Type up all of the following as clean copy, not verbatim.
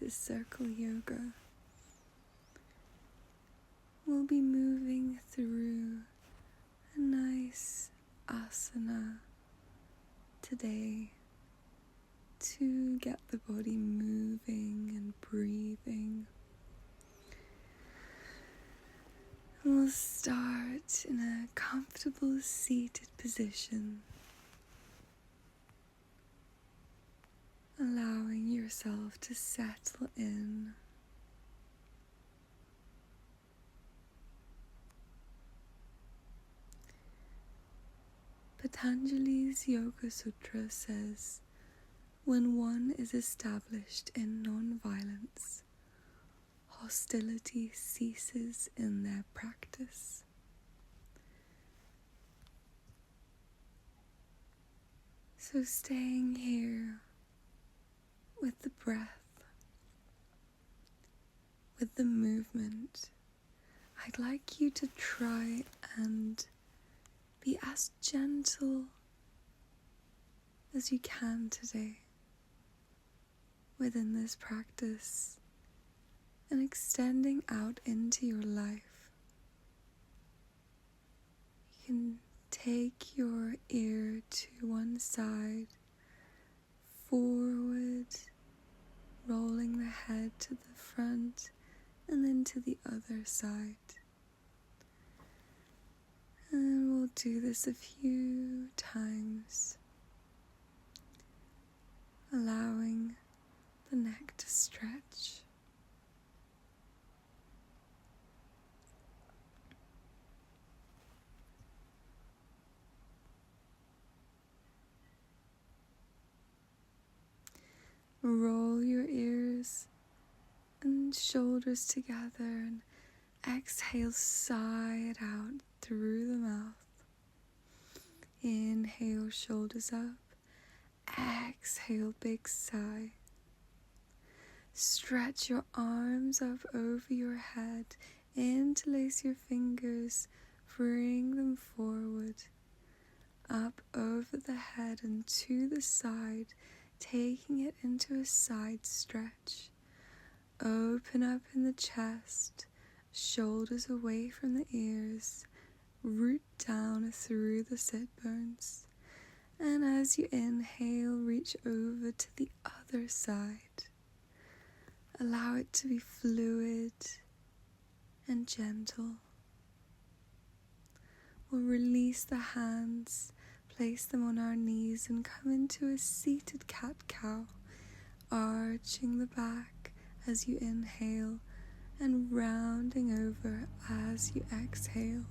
into circle yoga. We'll be moving through a nice asana today to get the body moving and breathing. We'll start in a comfortable seated position, allowing yourself to settle in. Patanjali's Yoga Sutra says, when one is established in non-violence, hostility ceases in their practice. So staying here with the breath, with the movement, I'd like you to try and be as gentle as you can today within this practice and extending out into your life. You can take your ear to one side, forward, rolling the head to the front and then to the other side. And we'll do this a few times, allowing the neck to stretch. Roll your ears and shoulders together and exhale, sigh it out through the mouth. Inhale, shoulders up. Exhale, big sigh. Stretch your arms up over your head. Interlace your fingers. Bring them forward. Up over the head and to the side, taking it into a side stretch. Open up in the chest, shoulders away from the ears, root down through the sit bones. And as you inhale, reach over to the other side. Allow it to be fluid and gentle. We'll release the hands, place them on our knees and come into a seated cat-cow, arching the back as you inhale and rounding over as you exhale.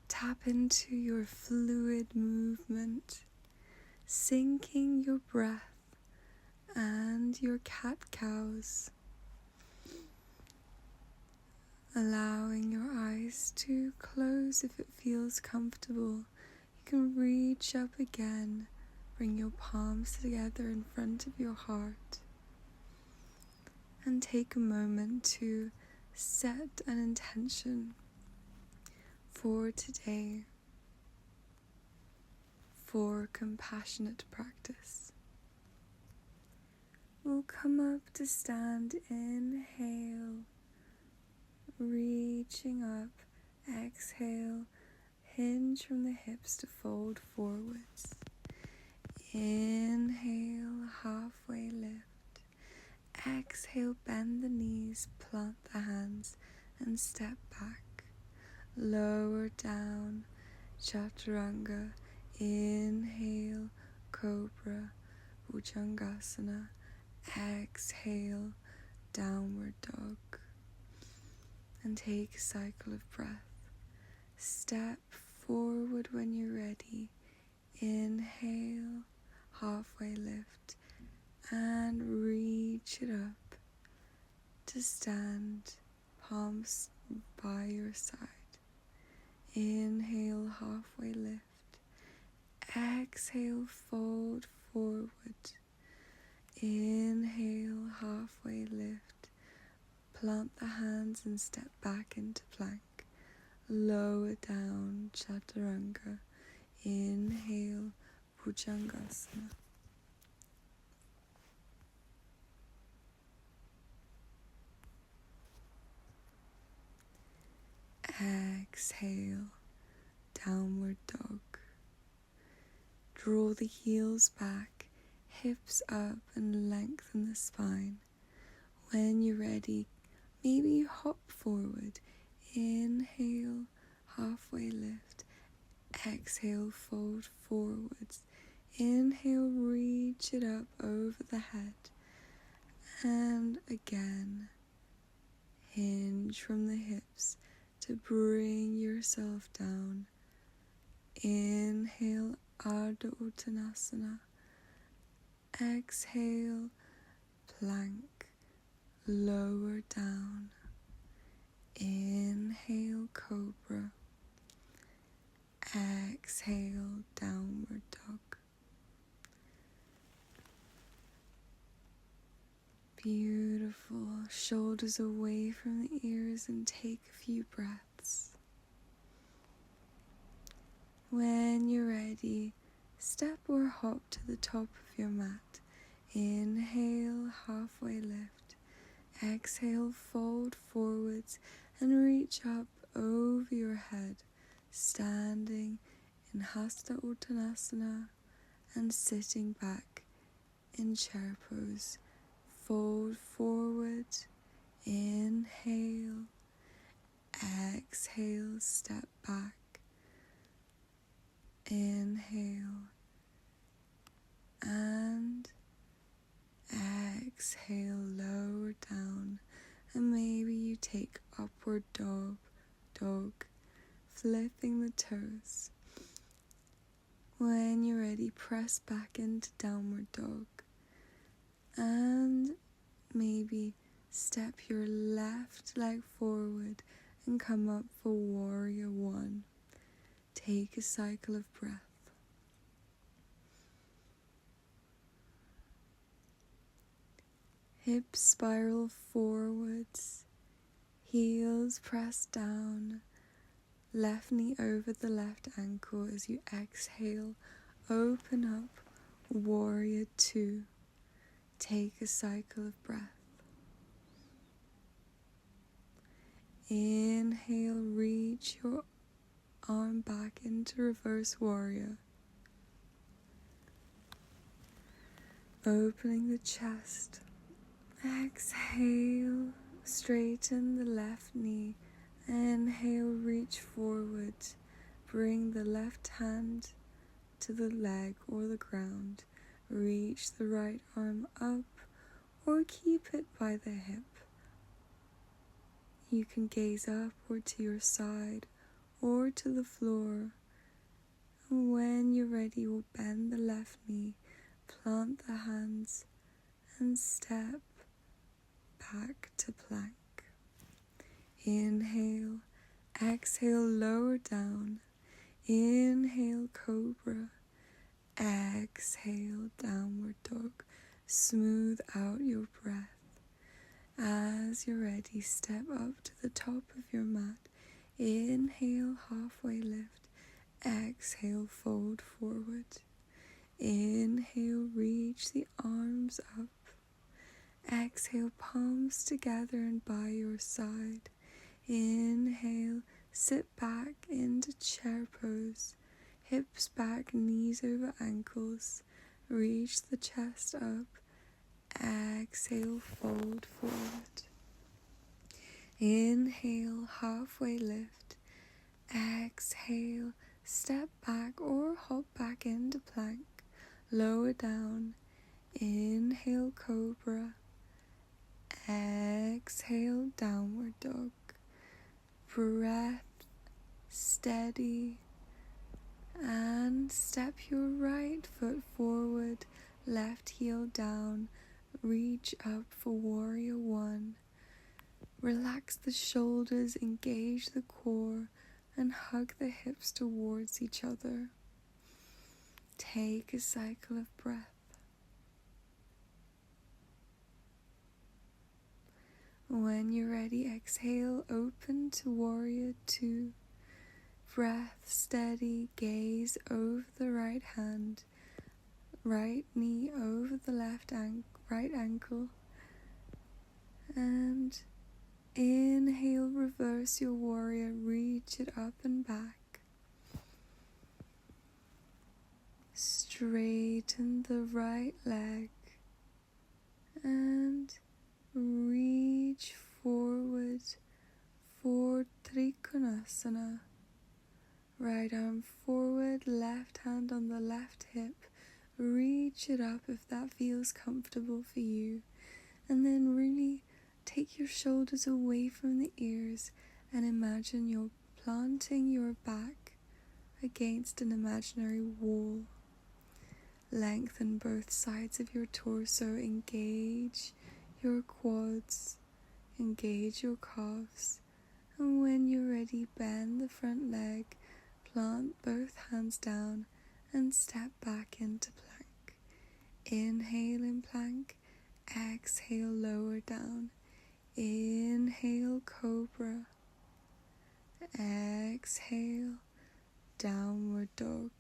Tap into your fluid movement, syncing your breath and your cat-cows. Allowing your eyes to close if it feels comfortable. You can reach up again, bring your palms together in front of your heart, and take a moment to set an intention for today, for compassionate practice. We'll come up to stand, inhale, reaching up, exhale, hinge from the hips to fold forwards. Inhale, halfway lift. Exhale, bend the knees, plant the hands, and step back. Lower down, chaturanga. Inhale, cobra, bhujangasana. Exhale, downward dog. And take a cycle of breath. Step forward when you're ready. Inhale, halfway lift, and reach it up to stand, palms by your side. Inhale, halfway lift. Exhale, fold forward. Inhale, halfway lift. Plant the hands and step back into plank. Lower down, chaturanga. Inhale, Bhujangasana. Exhale, downward dog. Draw the heels back, hips up, and lengthen the spine. When you're ready, maybe you hop forward. Inhale, halfway lift. Exhale, fold forwards. Inhale, reach it up over the head. And again, hinge from the hips to bring yourself down. Inhale, Ardha Uttanasana. Exhale, plank, lower down. Inhale, cobra. Exhale, downward dog. Beautiful. Shoulders away from the ears and take a few breaths. When you're ready, step or hop to the top of your mat. Inhale, halfway lift. Exhale, fold forwards and reach up over your head, standing in Hasta Uttanasana and sitting back in chair pose. Fold forward, inhale, exhale, step back. Inhale and exhale, lower down, and maybe you take upward dog, flipping the toes. When you're ready, press back into downward dog and maybe step your left leg forward and come up for warrior one. Take a cycle of breath. Hips spiral forwards, heels press down, left knee over the left ankle as you exhale, open up, warrior two. Take a cycle of breath. Inhale, reach your arm back into reverse warrior. Opening the chest. Exhale, straighten the left knee. Inhale, reach forward. Bring the left hand to the leg or the ground. Reach the right arm up or keep it by the hip. You can gaze up or to your side or to the floor. And when you're ready, we'll bend the left knee, plant the hands, and step back to plank. Inhale, exhale, lower down. Inhale, cobra. Exhale, downward dog. Smooth out your breath. As you're ready, step up to the top of your mat. Inhale, halfway lift. Exhale, fold forward. Inhale, reach the arms up. Exhale, palms together and by your side. Inhale, sit back into chair pose. Hips back, knees over ankles. Reach the chest up. Exhale, fold forward. Inhale, halfway lift. Exhale, step back or hop back into plank. Lower down. Inhale, cobra. Exhale, downward dog. Breath steady. And step your right foot forward, left heel down. Reach up for warrior one. Relax the shoulders, engage the core, and hug the hips towards each other. Take a cycle of breath. When you're ready, exhale, open to warrior two. Breath steady, gaze over the right hand. right knee over the right ankle, and inhale, reverse your warrior, reach it up and back. Straighten the right leg and reach forward for Trikonasana. Right arm forward, left hand on the left hip. Reach it up if that feels comfortable for you. And then really take your shoulders away from the ears and imagine you're planting your back against an imaginary wall. Lengthen both sides of your torso, engage your quads, engage your calves, and when you're ready, bend the front leg, plant both hands down, and step back into plank. Inhale in plank, exhale lower down. Inhale cobra, exhale downward dog.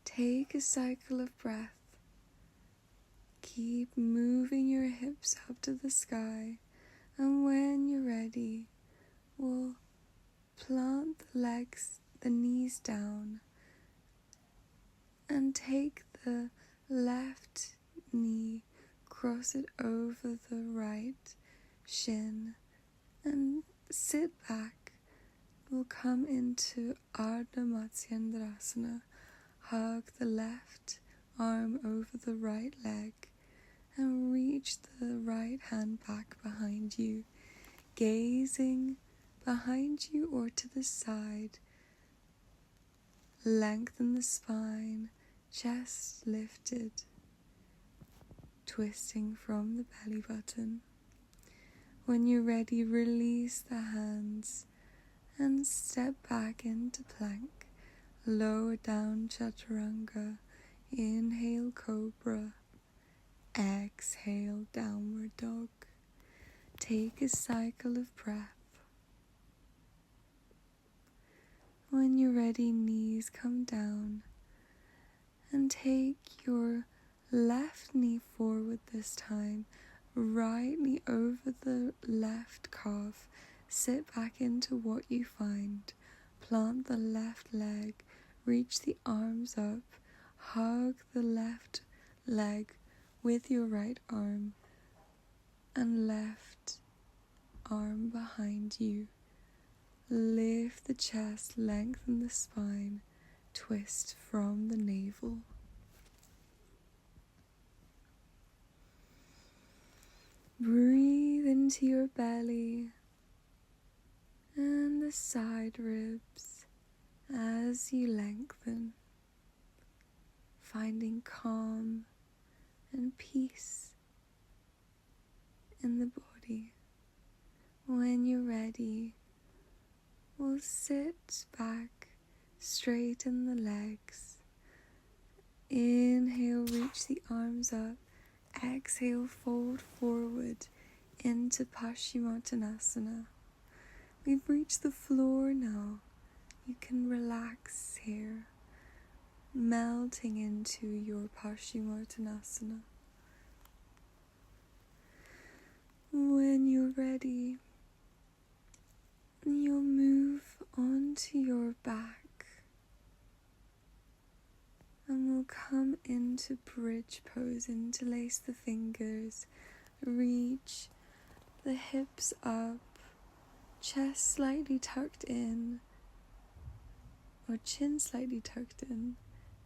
Take a cycle of breath. Keep moving your hips up to the sky, and when you're ready, we'll plant the knees down, and take the left knee, cross it over the right shin, and sit back. We'll come into Ardha Matsyendrasana. Hug the left arm over the right leg and reach the right hand back behind you, gazing behind you or to the side. Lengthen the spine, chest lifted, twisting from the belly button. When you're ready, release the hands and step back into plank. Lower down chaturanga. Inhale cobra. Exhale downward dog. Take a cycle of breath. When you're ready, knees come down, and take your left knee forward this time, right knee over the left calf. Sit back into what you find. Plant the left leg, reach the arms up, hug the left leg with your right arm and left arm behind you. Lift the chest, lengthen the spine, twist from the navel. Breathe into your belly and the side ribs as you lengthen, finding calm and peace in the body. When you're ready, we'll sit back, straighten the legs. Inhale, reach the arms up. Exhale, fold forward into Paschimottanasana. We've reached the floor now. You can relax here, melting into your Paschimottanasana. When you're ready, you'll move onto your back, and we'll come into bridge pose. Interlace the fingers, reach the hips up, chest slightly tucked in, or chin slightly tucked in,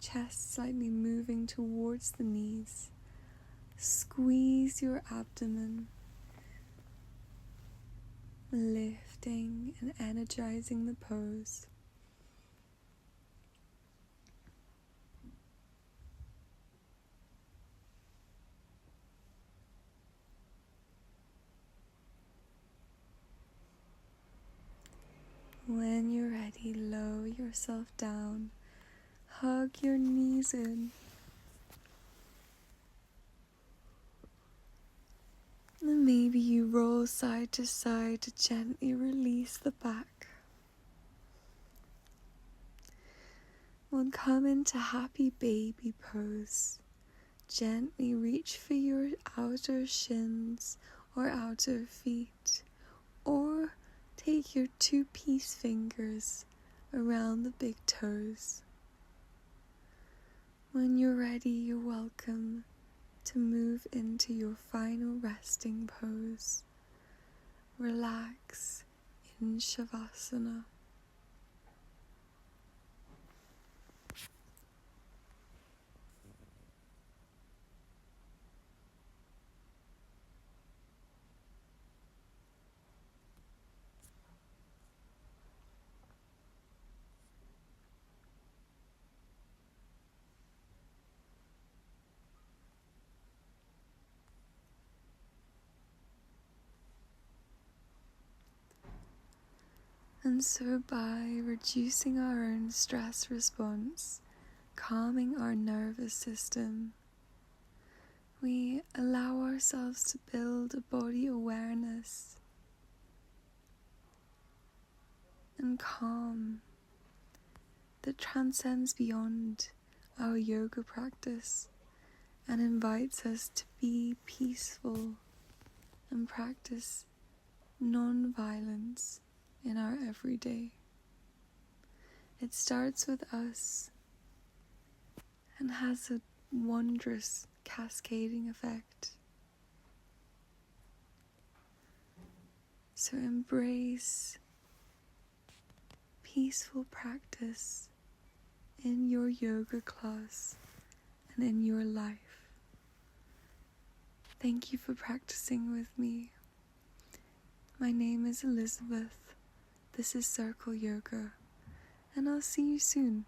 chest slightly moving towards the knees. Squeeze your abdomen, lifting and energizing the pose. When you're ready, lower yourself down, hug your knees in, and maybe you roll side to side to gently release the back. We'll and come into happy baby pose. Gently reach for your outer shins or outer feet, or take your 2 peace fingers around the big toes. When you're ready, you're welcome to move into your final resting pose. Relax in Shavasana. And so by reducing our own stress response, calming our nervous system, we allow ourselves to build a body awareness and calm that transcends beyond our yoga practice and invites us to be peaceful and practice non-violence in our everyday. It starts with us and has a wondrous cascading effect. So embrace peaceful practice in your yoga class and in your life. Thank you for practicing with me. My name is Elizabeth. This is Circle Yoga, and I'll see you soon.